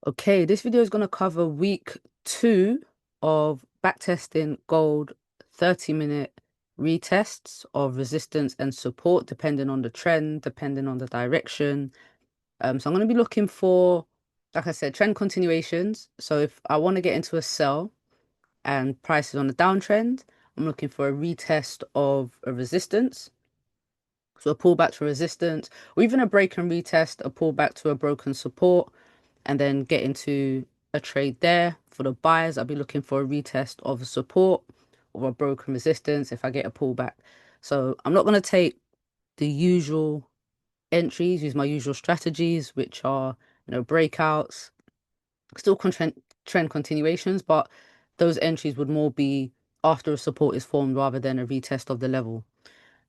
Okay, this video is going to cover week 2 of backtesting gold 30-minute retests of resistance and support, depending on the trend, depending on the direction. So I'm going to be looking for, like I said, trend continuations. So if I want to get into a sell and price is on a downtrend, I'm looking for a retest of a resistance. So a pullback to resistance, or even a break and retest, a pullback to a broken support, and then get into a trade there. For the buyers, I'll be looking for a retest of a support or a broken resistance if I get a pullback. So I'm not going to take the usual entries, use my usual strategies, which are, breakouts, still trend continuations, but those entries would more be after a support is formed rather than a retest of the level.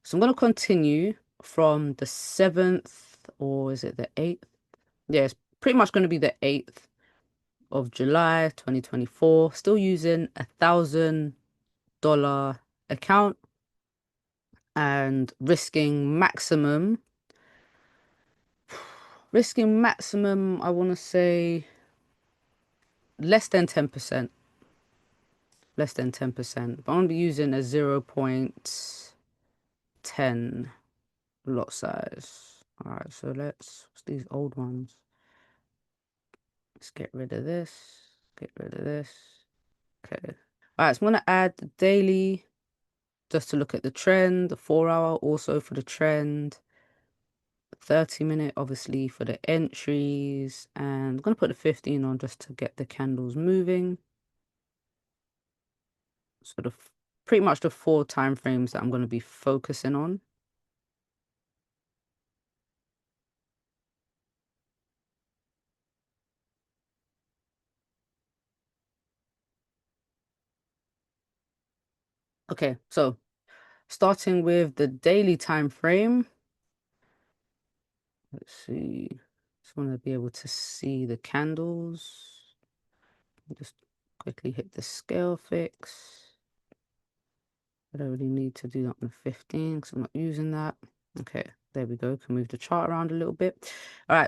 So I'm going to continue from the 7th, or is it the 8th? Yeah, it's pretty much going to be the 8th of July 2024. Still using $1,000 account and risking maximum, I want to say less than 10%. Less than 10%. But I'm going to be using a 0.10 lot size. All right, so what's these old ones? Let's get rid of this. Get rid of this. Okay. All right, so I'm going to add the daily just to look at the trend, the 4 hour also for the trend, 30-minute obviously for the entries, and I'm going to put the 15 on just to get the candles moving. So pretty much the 4 time frames that I'm going to be focusing on. Okay, so starting with the daily time frame. Let's see. Just want to be able to see the candles. Just quickly hit the scale fix. I don't really need to do that on the 15 because I'm not using that. Okay, there we go. Can move the chart around a little bit.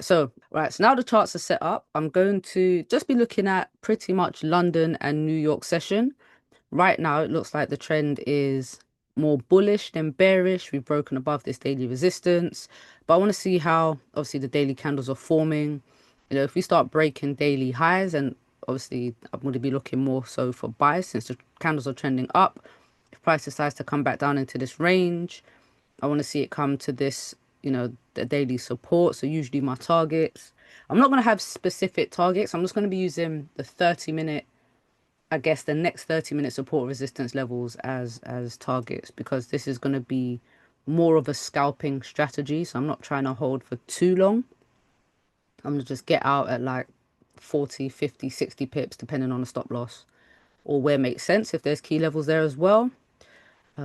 So now the charts are set up. I'm going to just be looking at pretty much London and New York session. Right now, it looks like the trend is more bullish than bearish. We've broken above this daily resistance, but I want to see how obviously the daily candles are forming. If we start breaking daily highs, and obviously I'm going to be looking more so for buys since the candles are trending up. If price decides to come back down into this range, I want to see it come to this, the daily support. So usually my targets, I'm not going to have specific targets. I'm just going to be using the 30-minute, I guess the next 30-minute support resistance levels as targets, because this is going to be more of a scalping strategy. So I'm not trying to hold for too long. I'm going to just get out at like 40, 50, 60 pips, depending on the stop loss or where it makes sense if there's key levels there as well.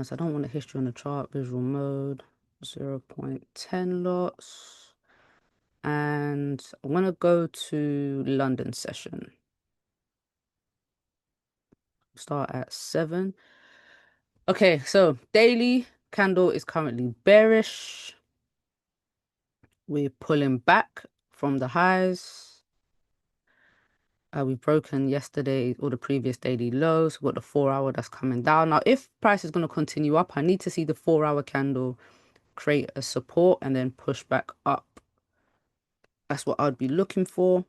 So I don't want a history on the chart, visual mode, 0.10 lots. And I'm going to go to London session. Start at 7. Okay, so daily candle is currently bearish. We're pulling back from the highs. We've broken yesterday or the previous daily lows. We've got the 4 hour that's coming down. Now, if price is going to continue up, I need to see the 4 hour candle create a support and then push back up. That's what I'd be looking for.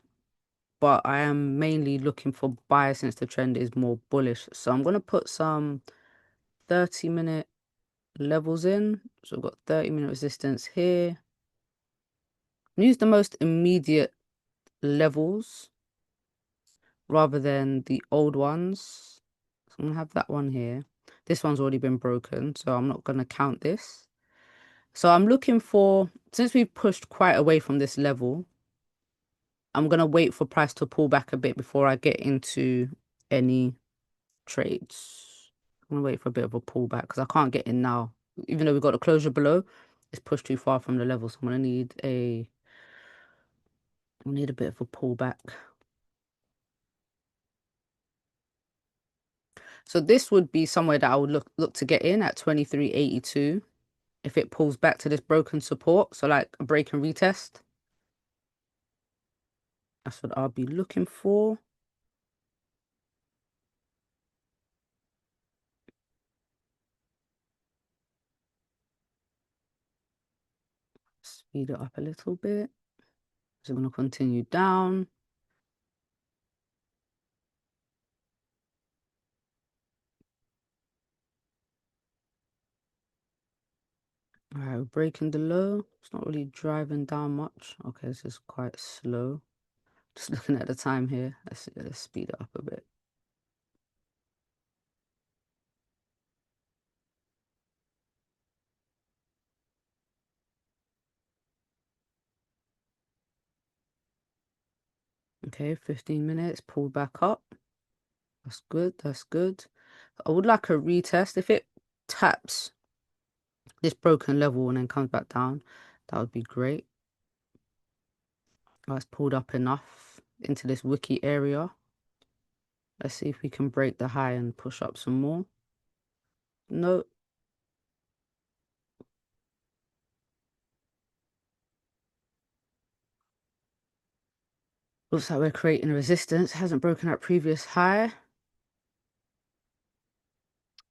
But I am mainly looking for buy since the trend is more bullish. So I'm going to put some 30-minute levels in. So we've got 30-minute resistance here. Use the most immediate levels rather than the old ones. So I'm going to have that one here. This one's already been broken, so I'm not going to count this. So I'm looking for, since we've pushed quite away from this level, I'm going to wait for price to pull back a bit before I get into any trades. I'm going to wait for a bit of a pullback because I can't get in now. Even though we've got a closure below, it's pushed too far from the level. So I'm going to need a bit of a pullback. So this would be somewhere that I would look to get in at 23.82 if it pulls back to this broken support. So like a break and retest. That's what I'll be looking for. Speed it up a little bit. So I'm going to continue down. All right, we're breaking the low. It's not really driving down much. Okay, this is quite slow. Just looking at the time here. Let's speed it up a bit. Okay, 15 minutes, pull back up. That's good, that's good. I would like a retest. If it taps this broken level and then comes back down, that would be great. It's pulled up enough into this wiki area. Let's see if we can break the high and push up some more. No. Looks like we're creating resistance. Hasn't broken that previous high.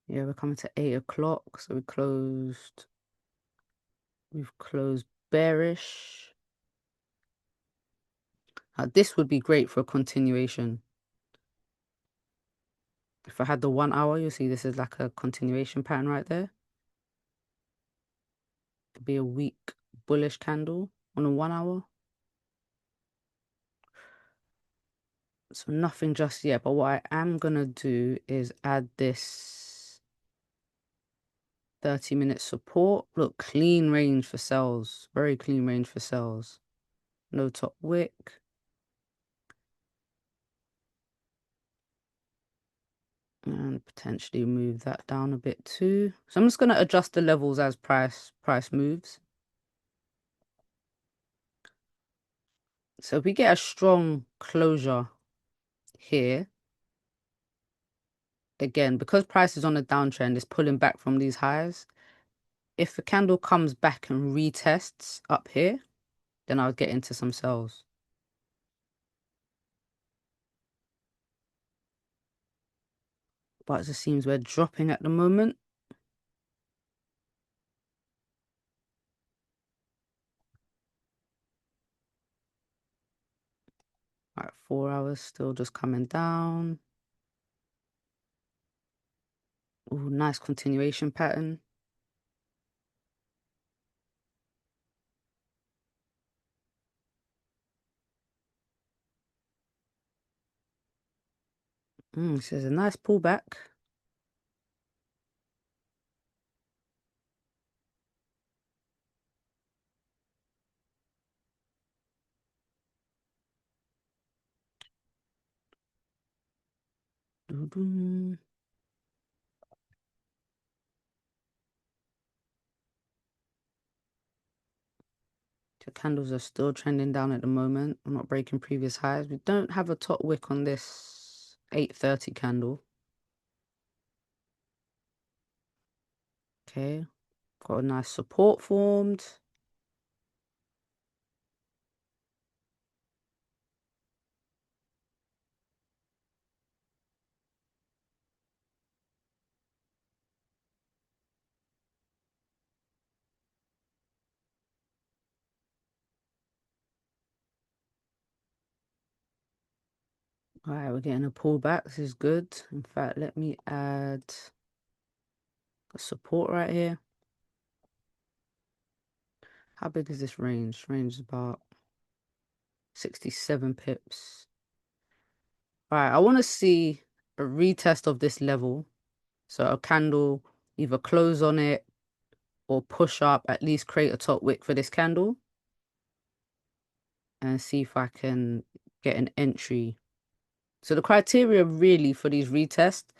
Yeah, we're coming to 8 o'clock. So we've closed bearish. This would be great for a continuation. If I had the 1 hour, you'll see this is like a continuation pattern right there. It'd be a weak bullish candle on a 1 hour. So nothing just yet, but what I am gonna do is add this 30-minute support. Look, clean range for sells. Very clean range for sells. No top wick. And potentially move that down a bit too. So I'm just gonna adjust the levels as price moves. So if we get a strong closure here, again, because price is on a downtrend, it's pulling back from these highs. If the candle comes back and retests up here, then I'll get into some sells. But it just seems we're dropping at the moment. All right, 4 hours still just coming down. Ooh, nice continuation pattern. This is a nice pullback. Doo-doo. The candles are still trending down at the moment. I'm not breaking previous highs. We don't have a top wick on this 8:30 candle. Okay, got a nice support formed. All right, we're getting a pullback. This is good. In fact, let me add a support right here. How big is this range? Range is about 67 pips. All right, I want to see a retest of this level. So a candle, either close on it or push up, at least create a top wick for this candle. And see if I can get an entry. So the criteria really for these retests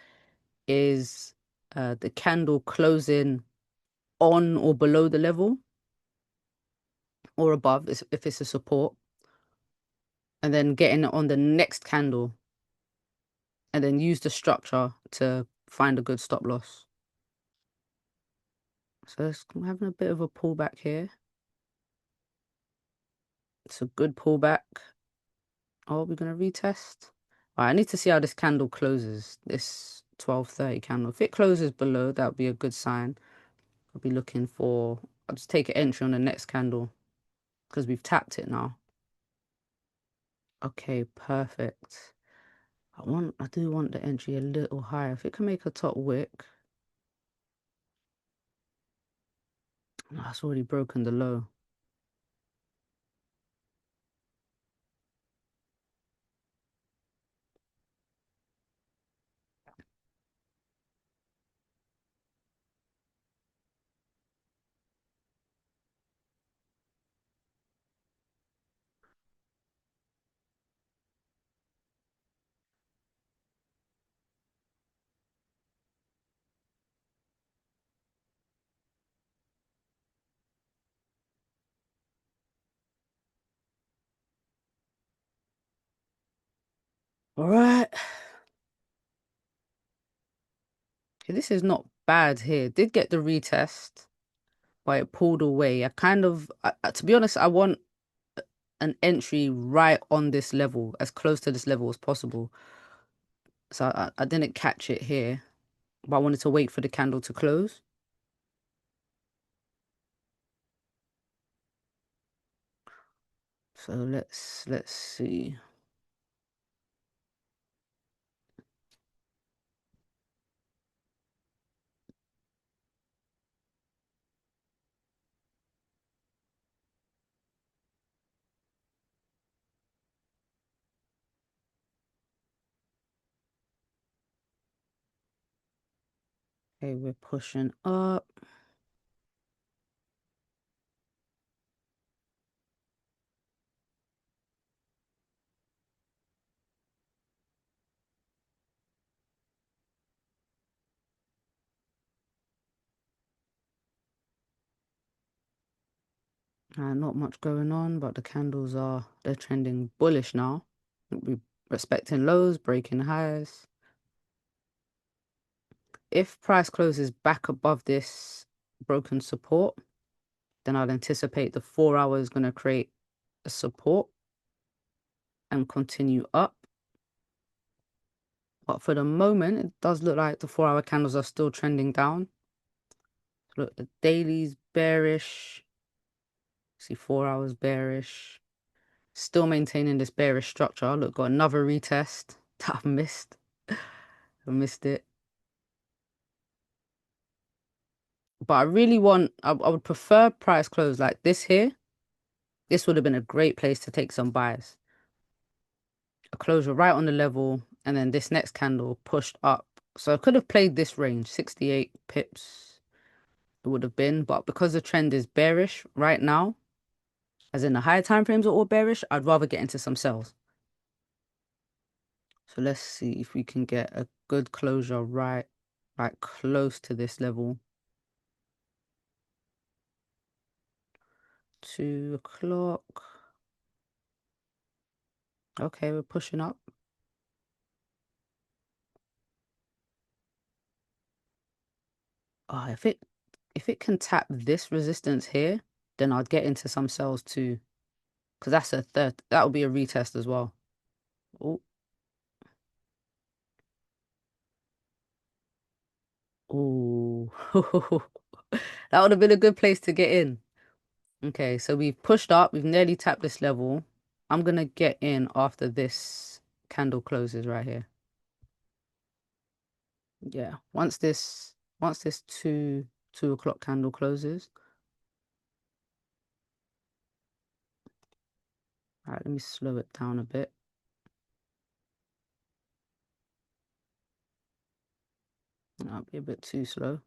is the candle closing on or below the level or above if it's a support, and then getting it on the next candle and then use the structure to find a good stop loss. So I'm having a bit of a pullback here. It's a good pullback. Oh, we're gonna retest. All right, I need to see how this candle closes. This 12:30 candle. If it closes below, that would be a good sign. I'll be looking for. I'll just take an entry on the next candle because we've tapped it now. Okay, perfect. I do want the entry a little higher. If it can make a top wick. No, it's already broken the low. All right. Okay, this is not bad here. Did get the retest, but it pulled away. To be honest, I want an entry right on this level, as close to this level as possible. So I didn't catch it here, but I wanted to wait for the candle to close. So let's see. Okay, we're pushing up. Not much going on, but they're trending bullish now. We're respecting lows, breaking highs. If price closes back above this broken support, then I'd anticipate the 4 hour is going to create a support and continue up. But for the moment, it does look like the 4 hour candles are still trending down. Look, the daily's bearish. See 4 hours bearish. Still maintaining this bearish structure. Look, got another retest that I've missed. I missed it. But I would prefer price close like this here. This would have been a great place to take some buys. A closure right on the level, and then this next candle pushed up. So I could have played this range, 68 pips it would have been. But because the trend is bearish right now, as in the higher time frames are all bearish, I'd rather get into some sells. So let's see if we can get a good closure right close to this level. 2 o'clock. Okay, we're pushing up. Oh, if it can tap this resistance here, then I'd get into some sells too. Because that's a third. That would be a retest as well. Oh, oh. That would have been a good place to get in. Okay, so we've pushed up. We've nearly tapped this level. I'm gonna get in after this candle closes right here. Yeah, once this two o'clock candle closes. All right, let me slow it down a bit. That'll be a bit too slow.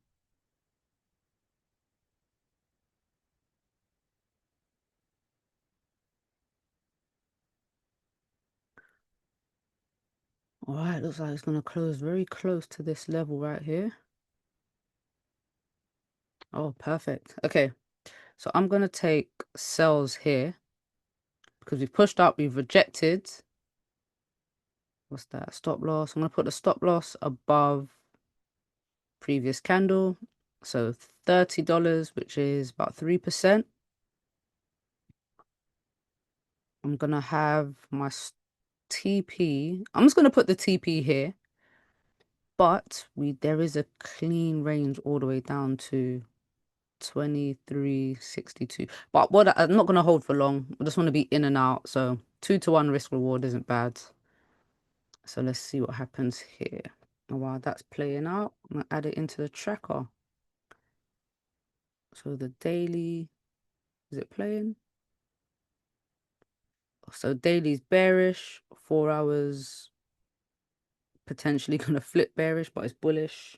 All right, looks like it's gonna close very close to this level right here. Oh, perfect. Okay, so I'm gonna take sells here because we've pushed up, we've rejected. What's that? Stop loss. I'm gonna put the stop loss above previous candle. So $30, which is about 3%. I'm gonna have my TP. I'm just going to put the TP here, but there is a clean range all the way down to 23.62. But what I'm not going to hold for long. I just want to be in and out. So 2-to-1 risk reward isn't bad. So let's see what happens here. And while that's playing out, I'm going to add it into the tracker. So the daily, is it playing? So daily's bearish, 4 hours potentially going to flip bearish, but it's bullish.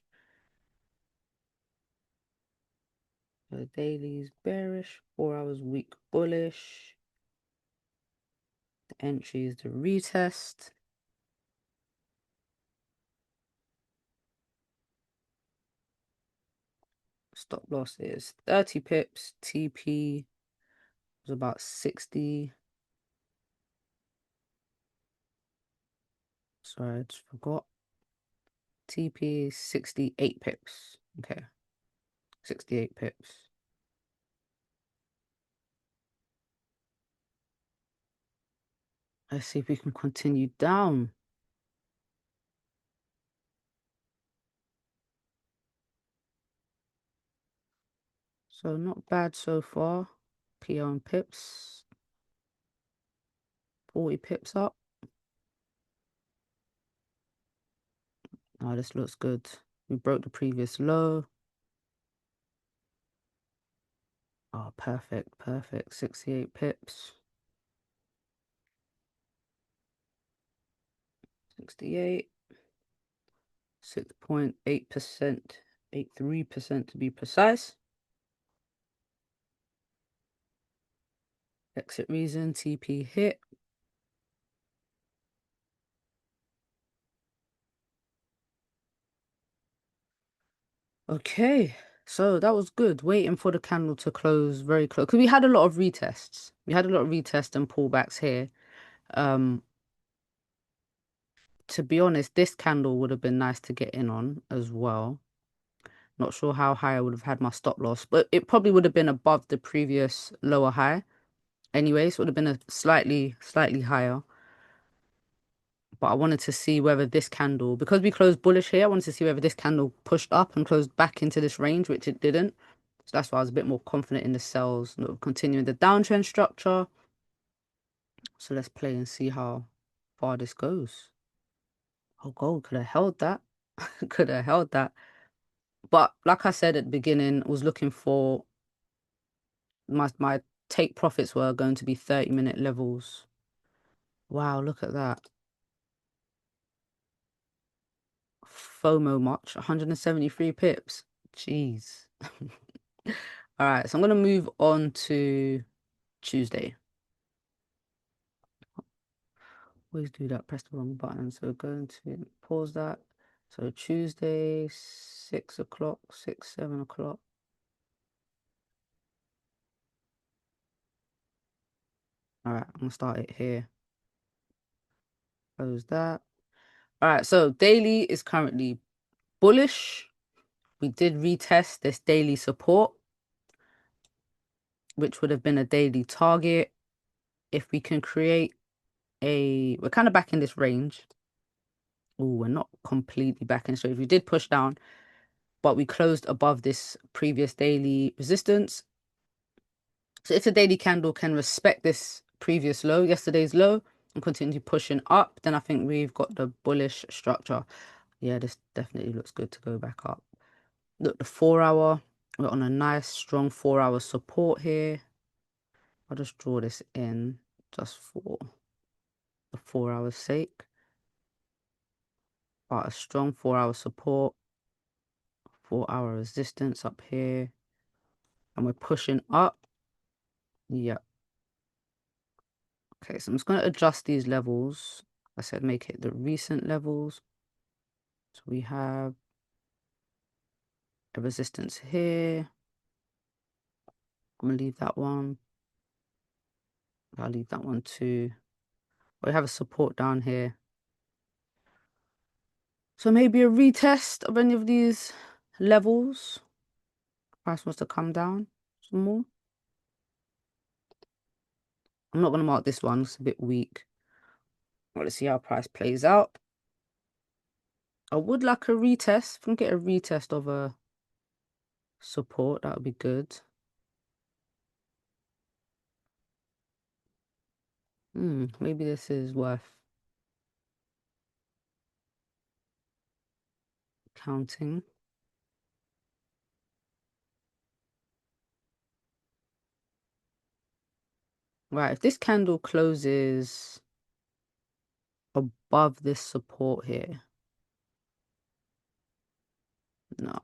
So daily's bearish, 4 hours weak bullish. The entry is the retest. Stop loss is 30 pips. TP was about 60. Sorry, I just forgot. TP is 68 pips. Okay. 68 pips. Let's see if we can continue down. So not bad so far. PO and pips. 40 pips up. Oh, this looks good. We broke the previous low. Oh, perfect, perfect. 68 pips. 68. 6.8%. 83% to be precise. Exit reason, TP hit. Okay, so that was good. Waiting for the candle to close very close. Because we had a lot of retests. We had a lot of retests and pullbacks here. To be honest, this candle would have been nice to get in on as well. Not sure how high I would have had my stop loss, but it probably would have been above the previous lower high. Anyway, so it would have been a slightly higher. But I wanted to see whether this candle, because we closed bullish here, I wanted to see whether this candle pushed up and closed back into this range, which it didn't. So that's why I was a bit more confident in the sells, continuing the downtrend structure. So let's play and see how far this goes. Oh, gold could have held that. Could have held that. But like I said at the beginning, I was looking for my take profits were going to be 30-minute levels. Wow, look at that. FOMO much, 173 pips. Jeez. All right, so I'm going to move on to Tuesday. Always do that, press the wrong button. So going to pause that. So Tuesday, 6 o'clock, 7 o'clock. All right, I'm going to start it here. Close that. All right, so daily is currently bullish. We did retest this daily support, which would have been a daily target. If we can create we're kind of back in this range. Oh, we're not completely back in. So if we did push down, but we closed above this previous daily resistance. So if the daily candle can respect this previous low, yesterday's low, and continue pushing up, then I think we've got the bullish structure. Yeah, this definitely looks good to go back up. Look, the 4 hour, we're on a nice strong 4 hour support here. I'll just draw this in just for the 4 hours sake. But a strong 4 hour support, 4 hour resistance up here, and we're pushing up. Yeah. Okay, so I'm just going to adjust these levels. I said make it the recent levels. So we have a resistance here. I'm going to leave that one. I'll leave that one too. We have a support down here. So maybe a retest of any of these levels. Price wants to come down some more. I'm not going to mark this one. It's a bit weak. Well, let's see how price plays out. I would like a retest. If I can get a retest of a support, that would be good. Maybe this is worth counting. Right, if this candle closes above this support here, no.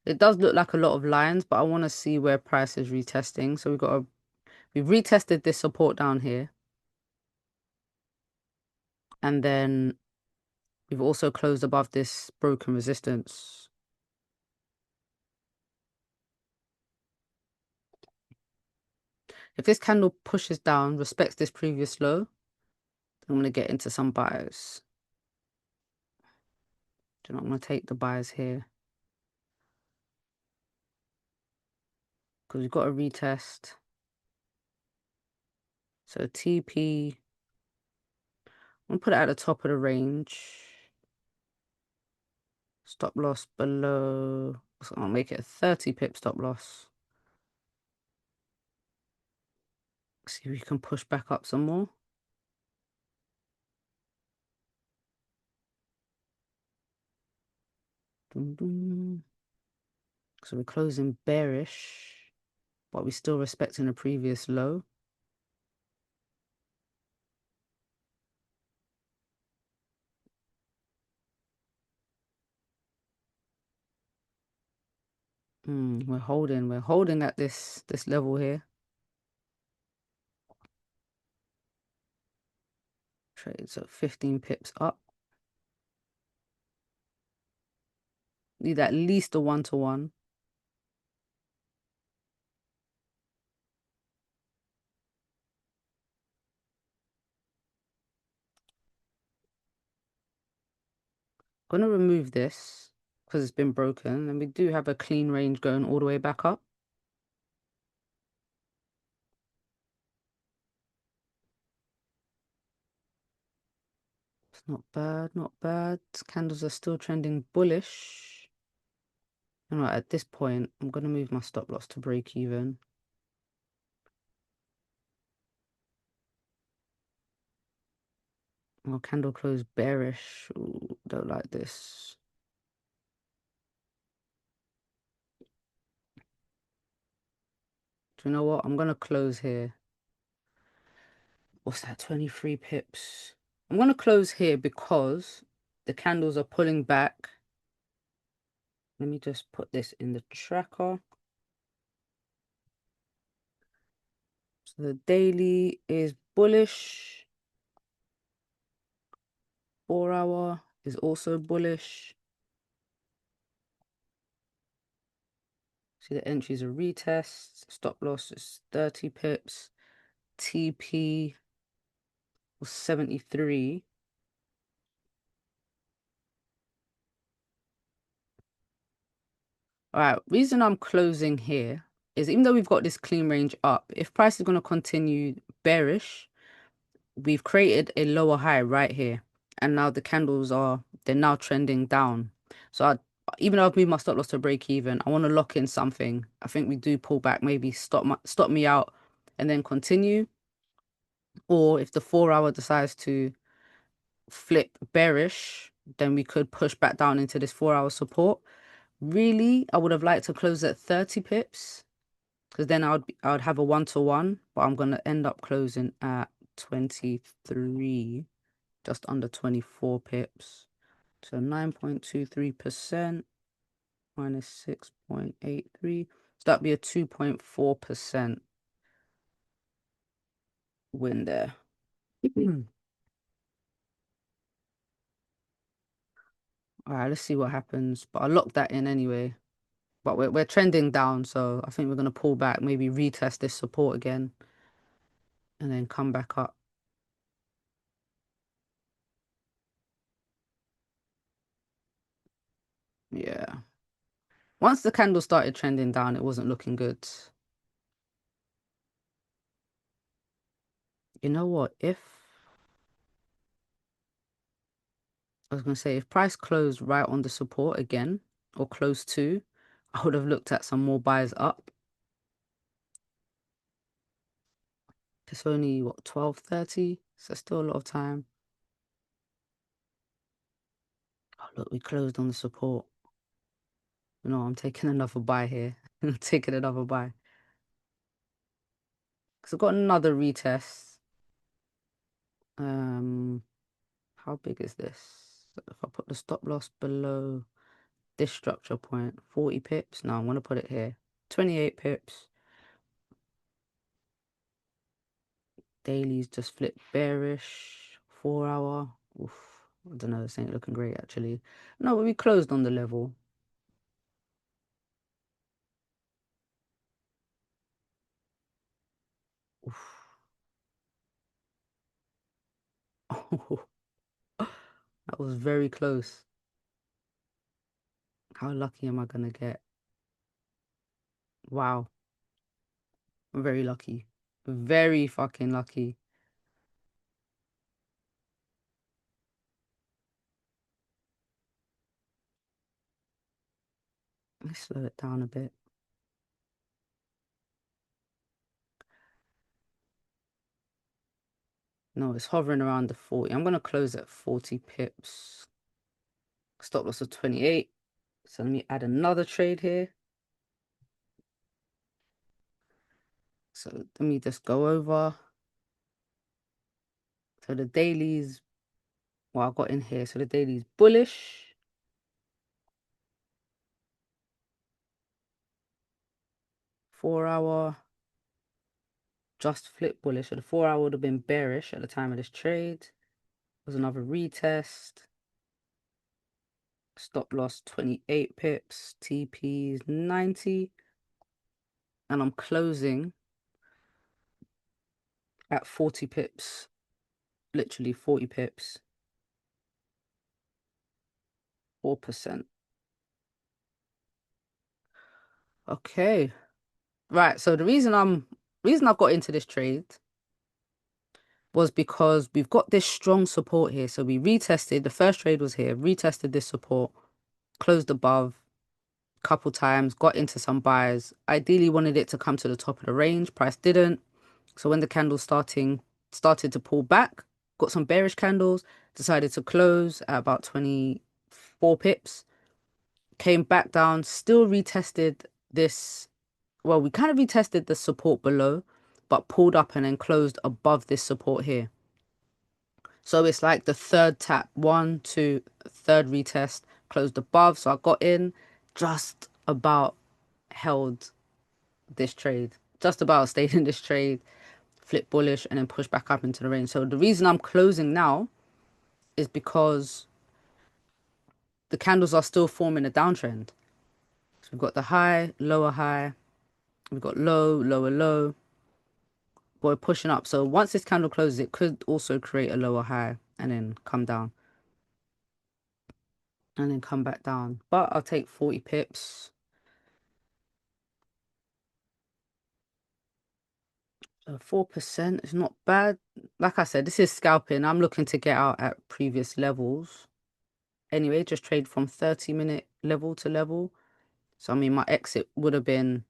It does look like a lot of lines, but I want to see where price is retesting. So we've retested this support down here. And then we've also closed above this broken resistance. If this candle pushes down, respects this previous low, I'm going to get into some buys. I'm going to take the buys here. Because we've got a retest. So TP, I'm going to put it at the top of the range. Stop loss below, so I'll make it a 30 pip stop loss. See if we can push back up some more. Dun, dun. So we're closing bearish, but we're still respecting a previous low. We're holding at this level here. Trade, so 15 pips up. Need at least a 1-to-1. Gonna remove this because it's been broken, and we do have a clean range going all the way back up. It's not bad, not bad. Candles are still trending bullish. And right, at this point, I'm gonna move my stop loss to break even. Oh, candle closed bearish. Ooh, don't like this. Do you know what? I'm gonna close here. What's that? 23 pips. I'm gonna close here because the candles are pulling back. Let me just put this in the tracker. So the daily is bullish. 4-hour is also bullish. See, the entries are retests. Stop loss is 30 pips. TP was 73. All right, reason I'm closing here is even though we've got this clean range up, if price is going to continue bearish, we've created a lower high right here. And now the candles they're now trending down. So even though I've moved my stop loss to break even, I want to lock in something. I think we do pull back, maybe stop me out and then continue. Or if the 4-hour decides to flip bearish, then we could push back down into this 4-hour support. Really, I would have liked to close at 30 pips because then I would have a 1-to-1, but I'm going to end up closing at 23, just under 24 pips. So 9.23% minus 6.83. So that'd be a 2.4% win there. All right, let's see what happens. But I locked that in anyway. But we're trending down, so I think we're going to pull back, maybe retest this support again, and then come back up. Yeah. Once the candle started trending down, it wasn't looking good. You know what? I was going to say, if price closed right on the support again, or close to, I would have looked at some more buys up. It's only, what, 12:30? So still a lot of time. Oh, look, we closed on the support. No, I'm taking another buy here. I'm taking another buy. Because I've got another retest. Um, how big is this? If I put the stop loss below this structure point, 40 pips. No, I'm going to put it here. 28 pips. Dailies just flip bearish. 4 hour. Oof. I don't know. This ain't looking great, actually. No, but we closed on the level. Oof. Oh, that was very close. How lucky am I going to get? Wow. I'm very lucky. Very fucking lucky. Let's slow it down a bit. No, it's hovering around the 40. I'm going to close at 40 pips. Stop loss of 28. So let me add another trade here. So let me just go over. So the daily's, well, I got in here. So the daily's bullish. 4 hour, just flip bullish. So the 4 hour would have been bearish at the time of this trade. Was another retest. Stop loss 28 pips. TP's 90. And I'm closing at 40 pips. Literally 40 pips. 4%. Okay. Right. So the reason I've got into this trade was because we've got this strong support here. So we retested. The first trade was here. Retested this support. Closed above a couple times. Got into some buys. Ideally wanted it to come to the top of the range. Price didn't. So when the candle started to pull back, got some bearish candles. Decided to close at about 24 pips. Came back down. Still retested this. Well, we kind of retested the support below, but pulled up and then closed above this support here. So it's like the third tap, one, two, third retest, closed above. So I got in, just about held this trade, just about stayed in this trade, flip bullish, and then push back up into the range. So the reason I'm closing now is because the candles are still forming a downtrend. So we've got the high, we've got low, lower, low. We're pushing up. So once this candle closes, it could also create a lower high and then come down and then come back down. But I'll take 40 pips. So 4% is not bad. Like I said, this is scalping. I'm looking to get out at previous levels. Anyway, just trade from 30-minute level to level. So, I mean, my exit would have been,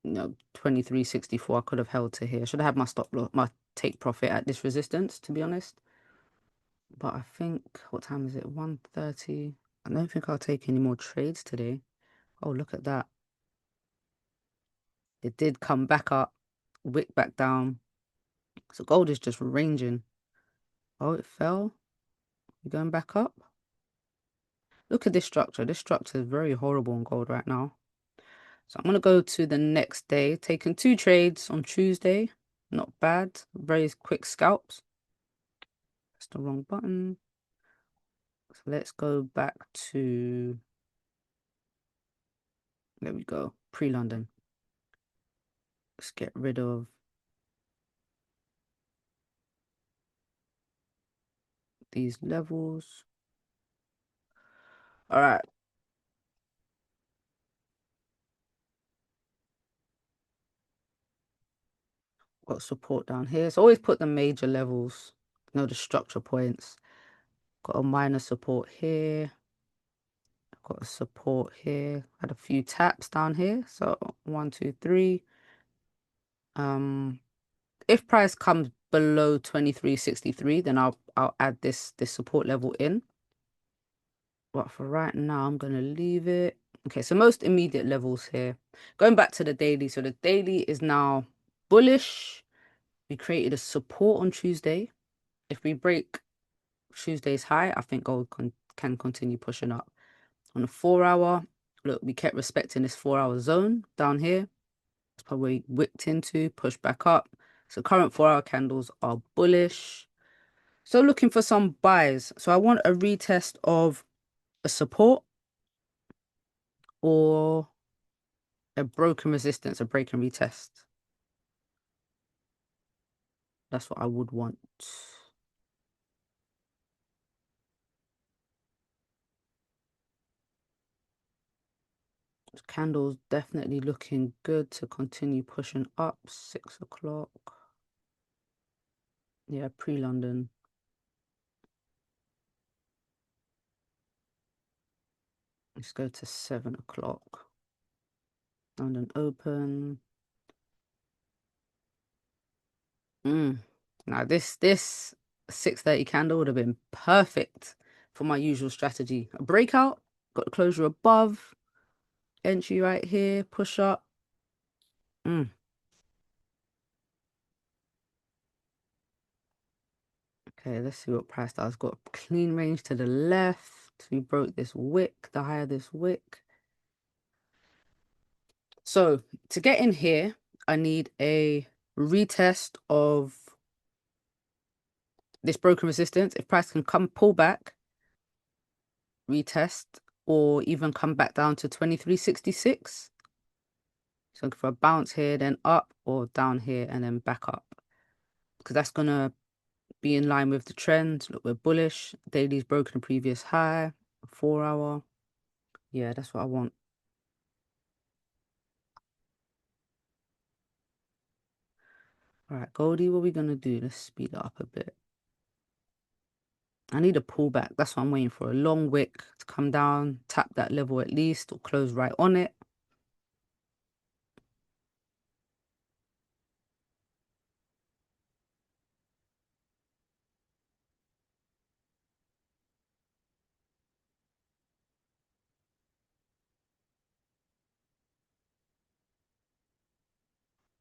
23.64. I could have held to here. Should have had my stop loss, my take profit at this resistance, to be honest. But I think, what time is it? 1:30. I don't think I'll take any more trades today. Oh, look at that. It did come back up, wick back down. So gold is just ranging. Oh, it fell. We're going back up. Look at this structure. This structure is very horrible on gold right now. So I'm going to go to the next day. Taking 2 trades on Tuesday. Not bad. Very quick scalps. That's the wrong button. So let's go back to... There we go. Pre-London. Let's get rid of these levels. All right. Got support down here. So always put the major levels, the structure points. Got a minor support here. I've got a support here. Had a few taps down here. So 1, 2, 3. If price comes below 23.63, then I'll add this support level in. But for right now, I'm gonna leave it. Okay, so most immediate levels here. Going back to the daily. So the daily is now bullish. We created a support on Tuesday. If we break Tuesday's high, I think gold can continue pushing up. On a 4-hour, look, we kept respecting this 4-hour zone down here. It's probably whipped into, pushed back up. So current 4-hour candles are bullish. So looking for some buys. So I want a retest of a support or a broken resistance, a break and retest. That's what I would want. This candle's definitely looking good to continue pushing up. 6 o'clock. Yeah, pre-London. Let's go to 7 o'clock. London open. Now this 6:30 candle would have been perfect for my usual strategy. A breakout, got the closure above, entry right here, push up. Okay, let's see what price does. Got a clean range to the left. We broke this wick, the higher this wick. So to get in here, I need a retest of this broken resistance. If price can pull back, retest, or even come back down to 23.66. So looking for a bounce here, then up, or down here, and then back up. Because that's going to be in line with the trend. Look, we're bullish. Daily's broken a previous high. 4-hour. Yeah, that's what I want. All right, Goldie, what are we going to do? Let's speed it up a bit. I need a pullback. That's what I'm waiting for. A long wick to come down, tap that level at least, or close right on it.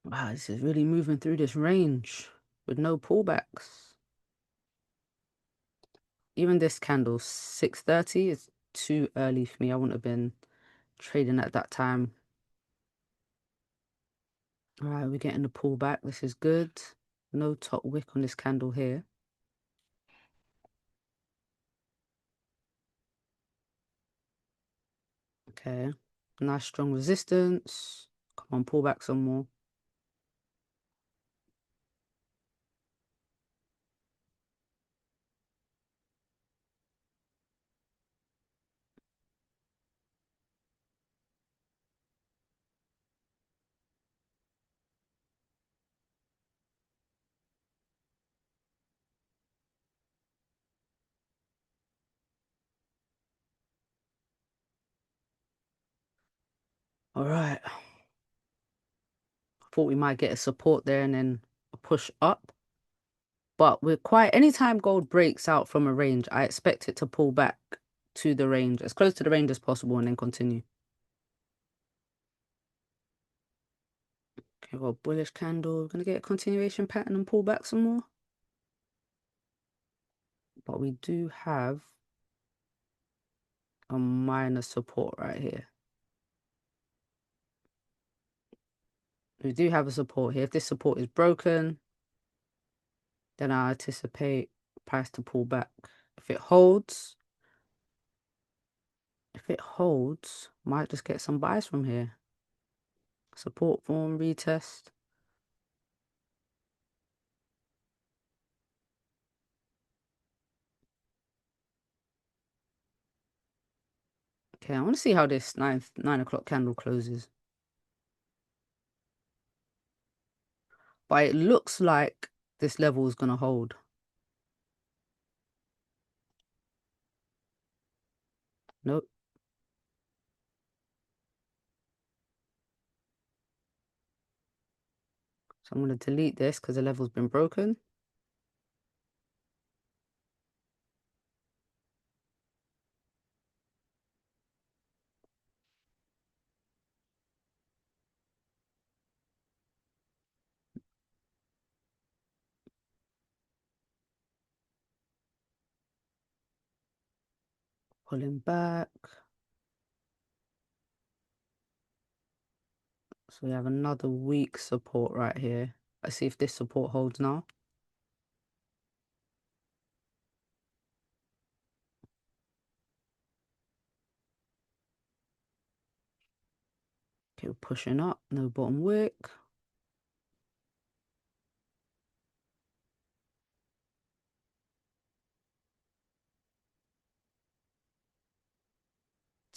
Wow, this is really moving through this range with no pullbacks. Even this candle, 6:30, is too early for me. I wouldn't have been trading at that time. All right, we're getting the pullback. This is good. No top wick on this candle here. Okay, nice strong resistance. Come on, pull back some more. All right. I thought we might get a support there and then a push up. But we're quite, anytime gold breaks out from a range, I expect it to pull back to the range, as close to the range as possible, and then continue. Okay, well, bullish candle. We're going to get a continuation pattern and pull back some more. But we do have a minor support right here. We do have a support here. If this support is broken, then I anticipate price to pull back. If it holds, might just get some buys from here. Support form, retest. Okay, I want to see how this 9 o'clock candle closes. but it looks like this level is gonna hold. Nope. So I'm gonna delete this because the level's been broken. Pulling back. So we have another weak support right here. Let's see if this support holds now. Okay, we're pushing up, no bottom wick.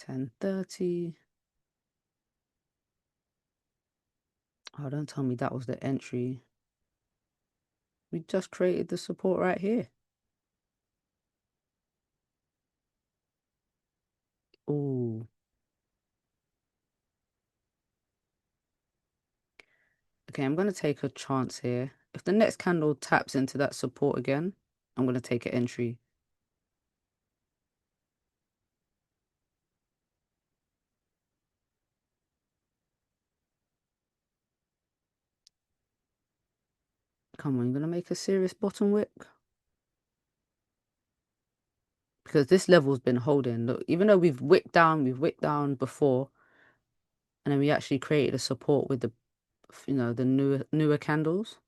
$10.30. Oh, don't tell me that was the entry. We just created the support right here. Ooh. Okay, I'm going to take a chance here. If the next candle taps into that support again, I'm going to take an entry. Come on, you're going to make a serious bottom wick? Because this level's been holding. Look, even though we've wicked down before, and then we actually created a support with the, the newer candles.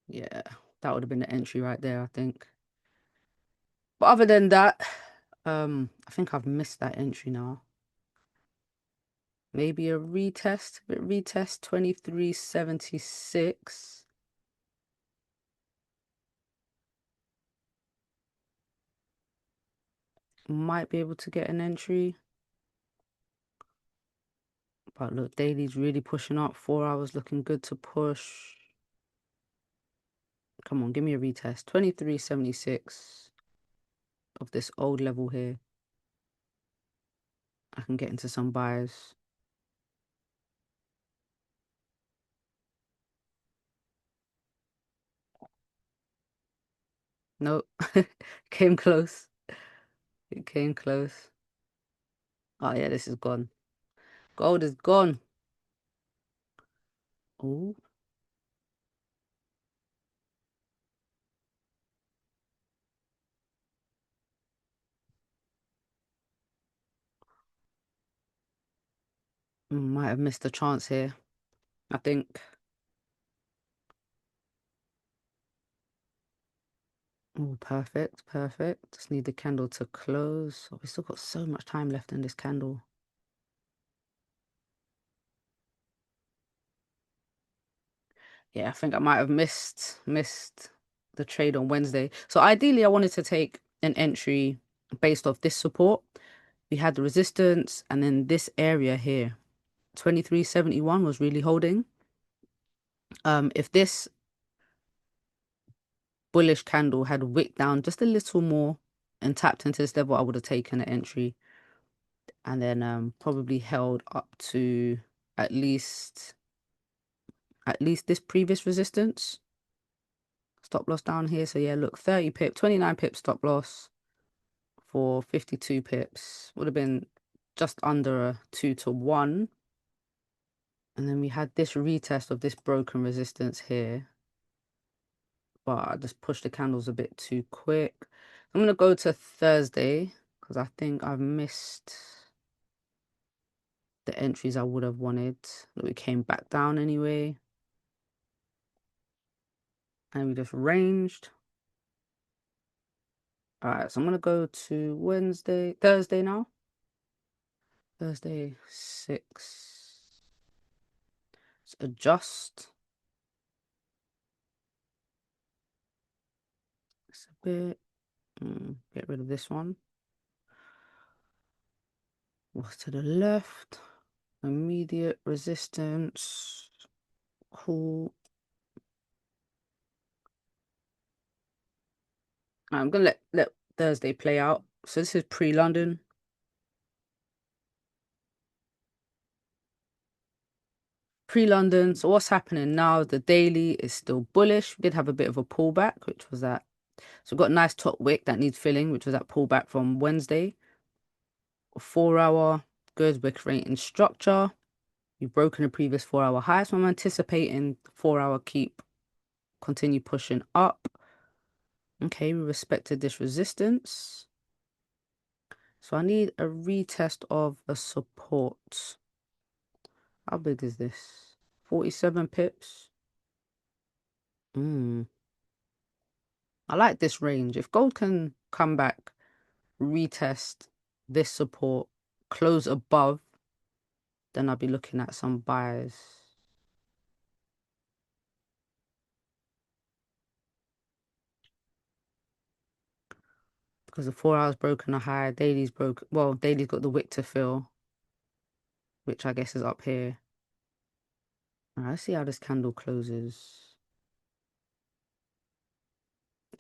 Yeah, that would have been the entry right there, I think. But other than that, I think I've missed that entry now. Maybe a retest, but retest 23.76. Might be able to get an entry. But look, daily's really pushing up. 4 hours looking good to push. Come on, give me a retest. 23.76 of this old level here. I can get into some buys. Nope. Came close. It came close. Oh yeah, this is gone. Gold is gone. Oh, might have missed a chance here, I think. Oh, perfect, perfect. Just need the candle to close. Oh, we still got so much time left in this candle. Yeah, I think I might have missed the trade on Wednesday. So ideally, I wanted to take an entry based off this support. We had the resistance, and then this area here, 23.71 was really holding. If this bullish candle had wicked down just a little more and tapped into this level, I would have taken an entry and then probably held up to at least this previous resistance. Stop loss down here. So yeah, look, 30 pips, 29 pips stop loss for 52 pips. Would have been just under a 2-to-1. And then we had this retest of this broken resistance here. But I just pushed the candles a bit too quick. I'm going to go to Thursday because I think I've missed the entries I would have wanted. But we came back down anyway. And we just ranged. All right, so I'm going to go to Thursday now. Thursday, 6. Let's adjust. It's a bit. Get rid of this one. What's to the left? Immediate resistance. Cool. I'm gonna let Thursday play out. So this is pre-London. Pre-London. So what's happening now? The daily is still bullish. We did have a bit of a pullback, which was that. So we've got a nice top wick that needs filling, which was that pullback from Wednesday. 4 hour, good. We're creating structure. We've broken the previous 4 hour high. So I'm anticipating 4 hour keep continue pushing up. Okay, we respected this resistance. So I need a retest of a support. How big is this? 47 pips. I like this range. If gold can come back, retest this support, close above, then I'll be looking at some buys. Because the 4 hours broken a high, daily's broke. Well, daily's got the wick to fill, which I guess is up here. All right, let's see how this candle closes.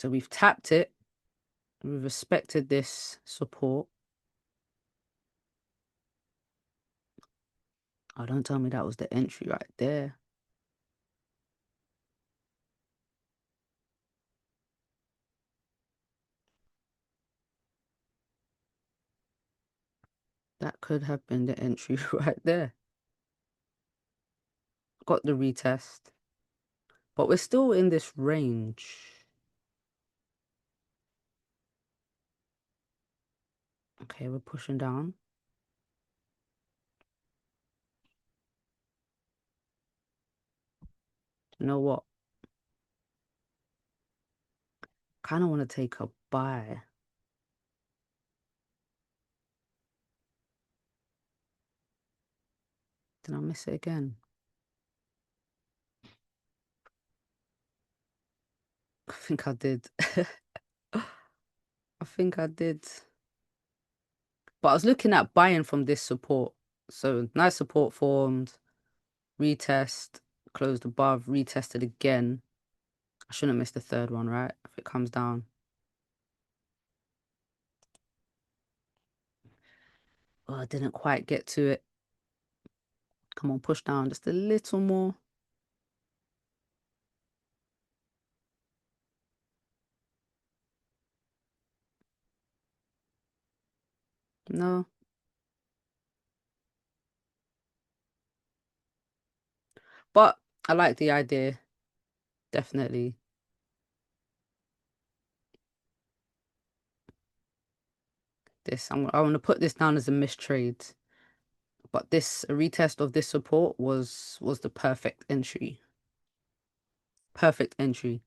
So we've tapped it. We've respected this support. Oh, don't tell me that was the entry right there. That could have been the entry right there. Got the retest. But we're still in this range. Okay, we're pushing down. You know what? Kind of want to take a buy. Did I miss it again? I think I did. I think I did. But I was looking at buying from this support. So nice support formed. Retest. Closed above. Retested again. I shouldn't miss the third one, right? If it comes down. Oh, I didn't quite get to it. Come on, push down just a little more. No. But I like the idea. Definitely. I want to put this down as a mistrade. But a retest of this support was the perfect entry. Perfect entry.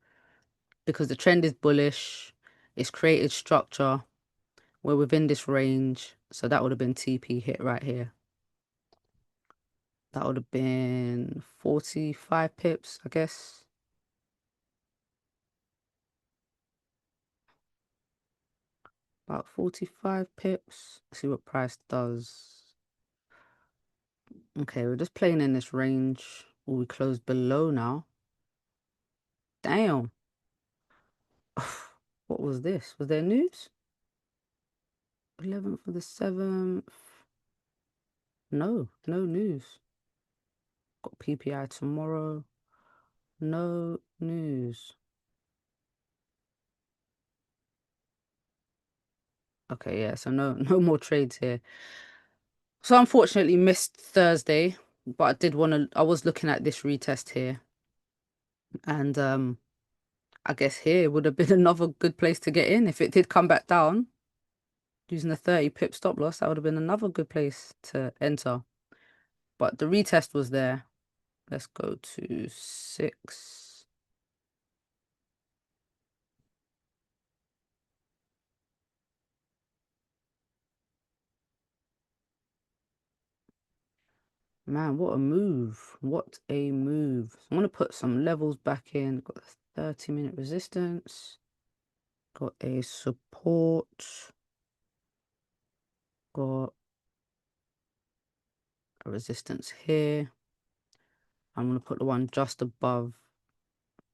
Because the trend is bullish. It's created structure. We're within this range. So that would have been TP hit right here. That would have been 45 pips, I guess. About 45 pips. Let's see what price does. Okay, we're just playing in this range. Will we close below now? Damn. What was this? Was there news? 11th for the 7th. No news. Got PPI tomorrow. No news. Okay, yeah, so no more trades here. So unfortunately missed Thursday, but I was looking at this retest here. And I guess here would have been another good place to get in if it did come back down. Using a 30 pip stop loss, that would have been another good place to enter. But the retest was there. Let's go to 6. Man, what a move. What a move. I'm going to put some levels back in. Got a 30-minute resistance. Got a support. Got a resistance here. I'm going to put the one just above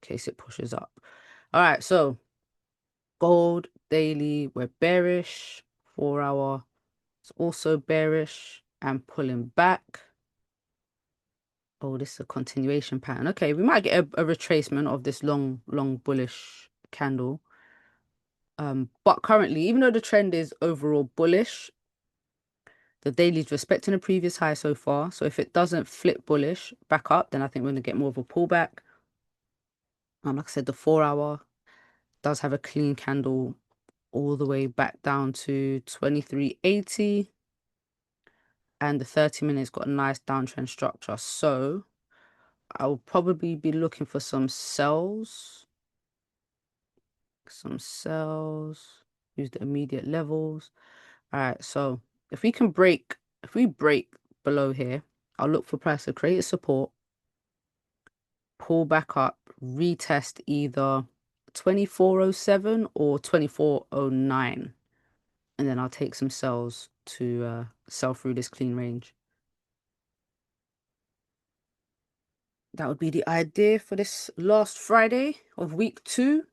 in case it pushes up. All right, so gold daily, we're bearish. 4 hour, it's also bearish and pulling back. Oh, this is a continuation pattern. Okay, we might get a retracement of this long bullish candle. But currently, even though the trend is overall bullish, the daily is respecting the previous high so far. So if it doesn't flip bullish back up, then I think we're going to get more of a pullback. Like I said, the 4 hour does have a clean candle all the way back down to 23.80. And the 30 minutes got a nice downtrend structure. So I will probably be looking for some sells. Use the immediate levels. All right, so if we break below here, I'll look for price to create a support, pull back up, retest either 2407 or 2409, and then I'll take some sells to sell through this clean range. That would be the idea for this last Friday of week 2.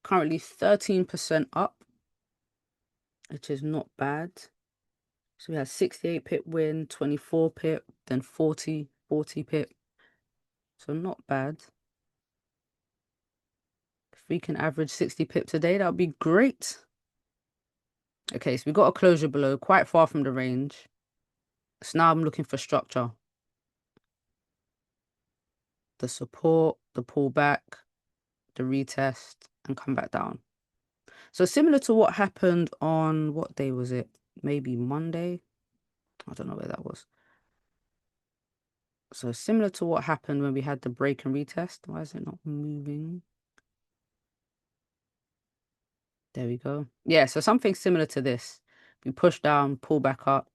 Currently 13% up, which is not bad. So we had 68 pip win, 24 pip, then 40 pip. So not bad. If we can average 60 pip today, that would be great. Okay, so we got a closure below, quite far from the range. So now I'm looking for structure. The support, the pullback, the retest, and come back down. So similar to what happened on, what day was it? Maybe Monday? I don't know where that was. So similar to what happened when we had the break and retest. Why is it not moving? There we go. Yeah, so something similar to this. We push down, pull back up.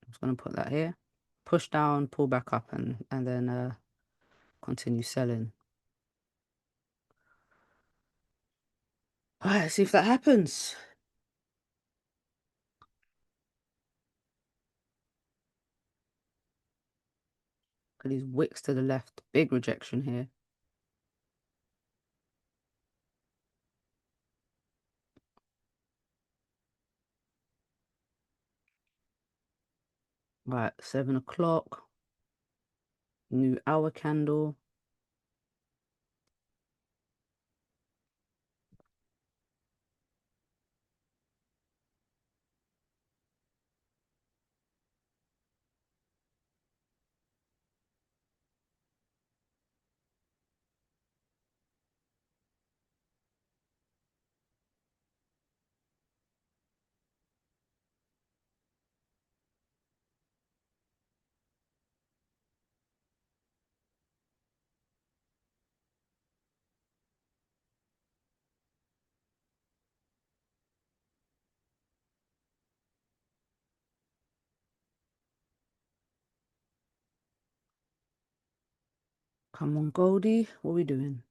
I'm just going to put that here. Push down, pull back up, and then continue selling. All right, let's see if that happens. Look at these wicks to the left. Big rejection here. Right, 7 o'clock. New hour candle. Come on, Goldie. What are we doing?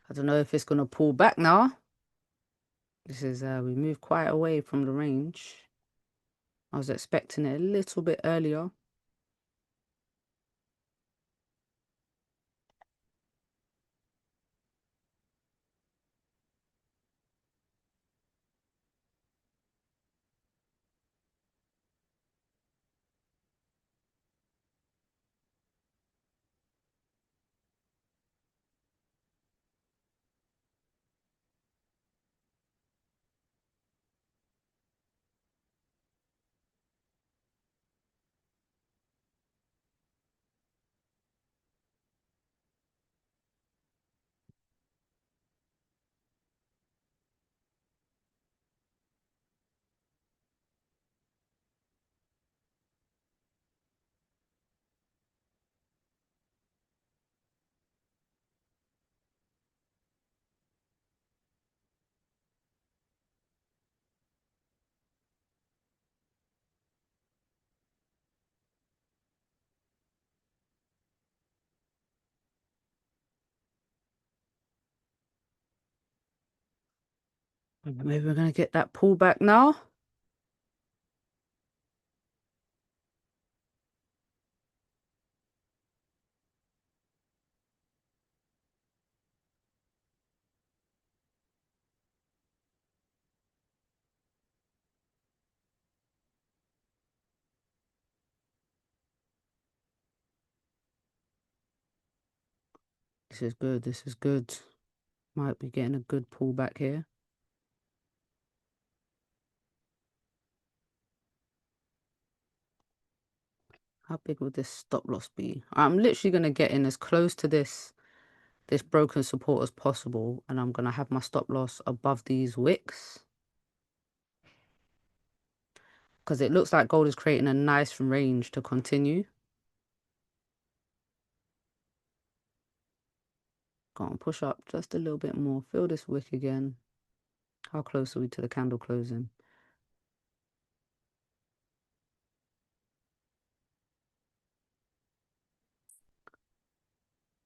I don't know if it's going to pull back now. This is, we moved quite away from the range. I was expecting it a little bit earlier. Maybe we're going to get that pullback now. This is good. This is good. Might be getting a good pullback here. How big would this stop loss be? I'm literally going to get in as close to this broken support as possible, and I'm going to have my stop loss above these wicks, because it looks like gold is creating a nice range to continue. Go on, push up just a little bit more. Feel this wick again. How close are we to the candle closing?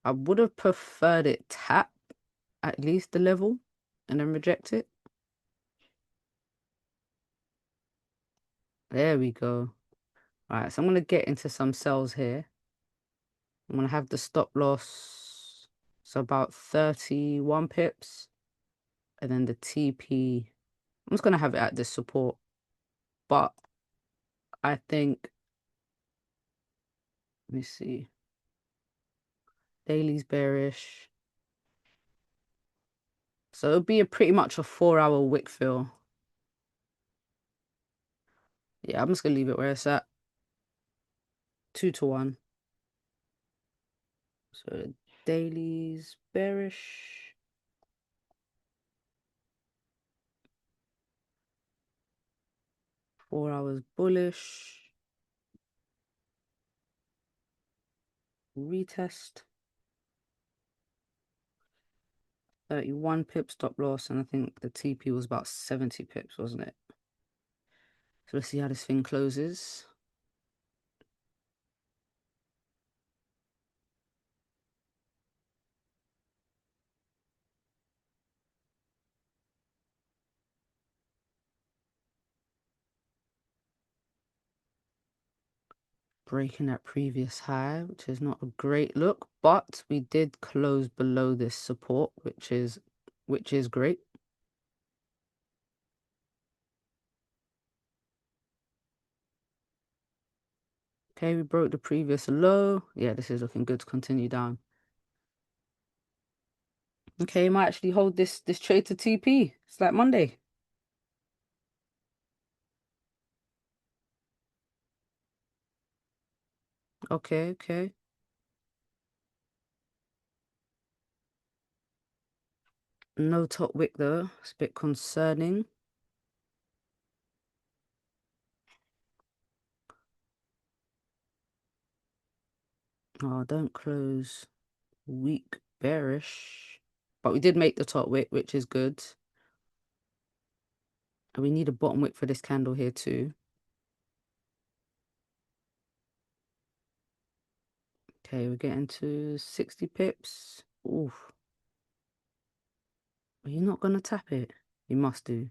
I would have preferred it tap at least the level and then reject it. There we go. All right, so I'm going to get into some sells here. I'm going to have the stop loss, so about 31 pips. And then the TP, I'm just going to have it at this support. But I think, let me see. Daily's bearish. So it'll be pretty much a 4-hour wick fill. Yeah, I'm just going to leave it where it's at. 2 to 1. So daily's bearish. Four hours bullish. Retest. 31 pips stop loss, and I think the TP was about 70 pips, wasn't it? So let's see how this thing closes. Breaking that previous high, which is not a great look, but we did close below this support, which is great. Okay, we broke the previous low. Yeah, this is looking good to continue down. Okay, might actually hold this trade to TP. It's like Monday. Okay, okay. No top wick though. It's a bit concerning. Oh, don't close. Weak bearish. But we did make the top wick, which is good. And we need a bottom wick for this candle here too. Okay, we're getting to 60 pips. Oof. Are you not going to tap it? You must do.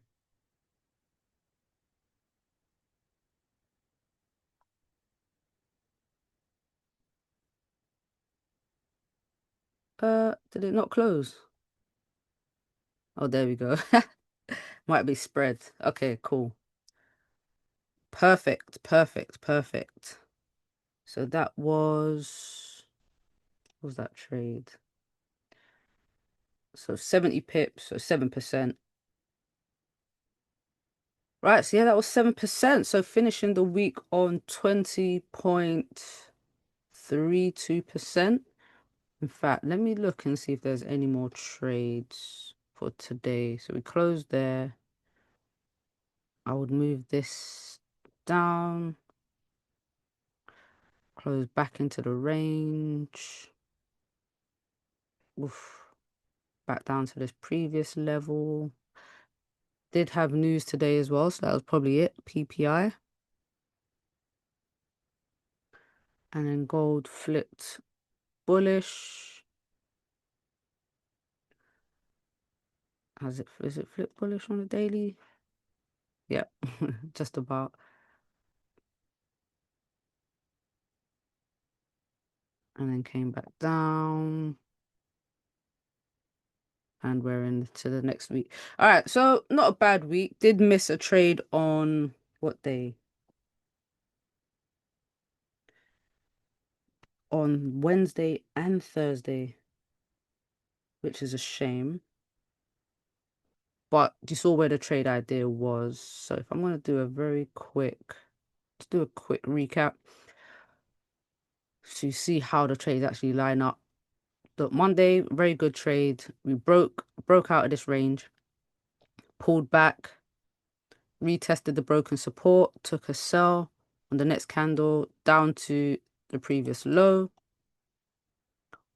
Did it not close? Oh, there we go. Might be spread. Okay, cool. Perfect, perfect, perfect. So that was... What was that trade? So 70 pips, so 7%. Right, so yeah, that was 7%. So finishing the week on 20.32%. In fact, let me look and see if there's any more trades for today. So we closed there. I would move this down. Close back into the range. Oof. Back down to this previous level. Did have news today as well, so that was probably it. PPI. And then gold flipped bullish. Is it flip bullish on the daily? Yep, just about. And then came back down. And we're into the next week. All right, so not a bad week. Did miss a trade on what day? On Wednesday and Thursday, which is a shame. But you saw where the trade idea was. So if I'm gonna do a very quick, let's do a quick recap. So you see how the trades actually line up. Look, Monday, very good trade. We broke out of this range, pulled back, retested the broken support, took a sell on the next candle down to the previous low,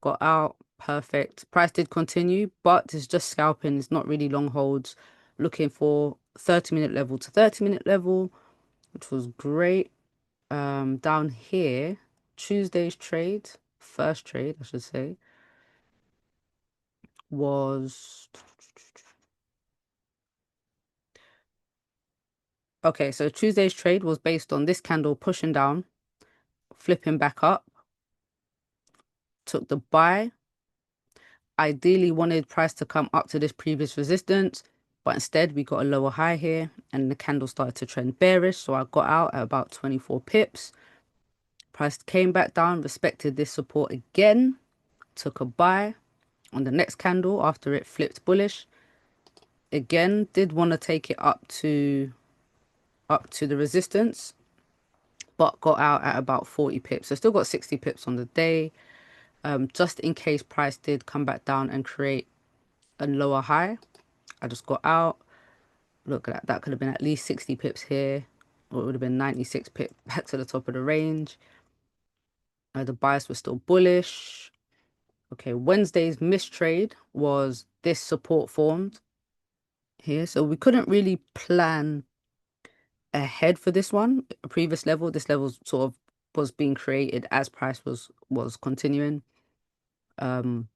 got out, perfect. Price did continue, but it's just scalping. It's not really long holds. Looking for 30-minute level to 30-minute level, which was great. Down here, Tuesday's trade, first trade, I should say, was... Okay, so Tuesday's trade was based on this candle pushing down, flipping back up, took the buy. Ideally wanted price to come up to this previous resistance, but instead we got a lower high here and the candle started to trend bearish. So I got out at about 24 pips. Price came back down, respected this support again, took a buy on the next candle after it flipped bullish. Again, did want to take it up to the resistance, but got out at about 40 pips. So still got 60 pips on the day. Just in case price did come back down and create a lower high, I just got out. Look at that. That could have been at least 60 pips here, or it would have been 96 pips back to the top of the range. The bias was still bullish. Okay, Wednesday's mistrade was this support formed here. So we couldn't really plan ahead for this one. A previous level, this level sort of was being created as price was continuing. And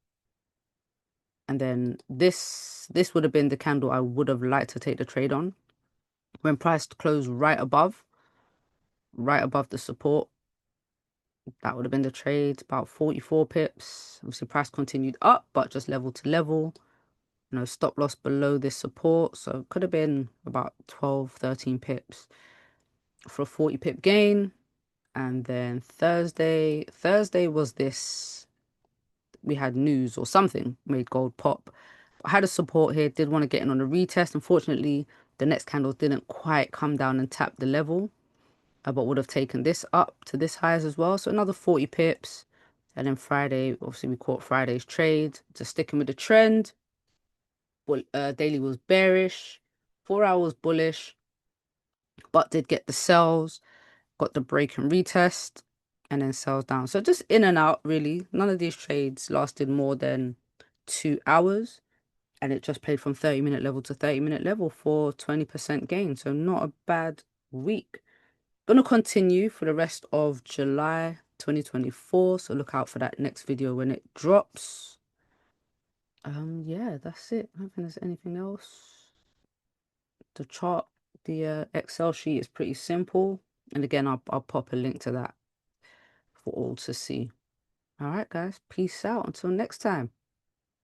then this would have been the candle I would have liked to take the trade on. When price closed right above the support, that would have been the trade, about 44 pips. Obviously, price continued up, but just level to level. You know, stop loss below this support. So it could have been about 12, 13 pips for a 40 pip gain. And then Thursday was this, we had news or something made gold pop. I had a support here, did want to get in on a retest. Unfortunately, the next candle didn't quite come down and tap the level. But would have taken this up to this highs as well. So another 40 pips. And then Friday, obviously we caught Friday's trade. Just sticking with the trend. Daily was bearish. 4 hours bullish. But did get the sells. Got the break and retest. And then sells down. So just in and out, really. None of these trades lasted more than 2 hours. And it just played from 30-minute level to 30-minute level for 20% gain. So not a bad week. Gonna continue for the rest of July 2024, so look out for that next video when it drops. Yeah, that's it. I don't think there's anything else. The chart, the Excel sheet is pretty simple, and again I'll pop a link to that for all to see. All right guys, peace out until next time.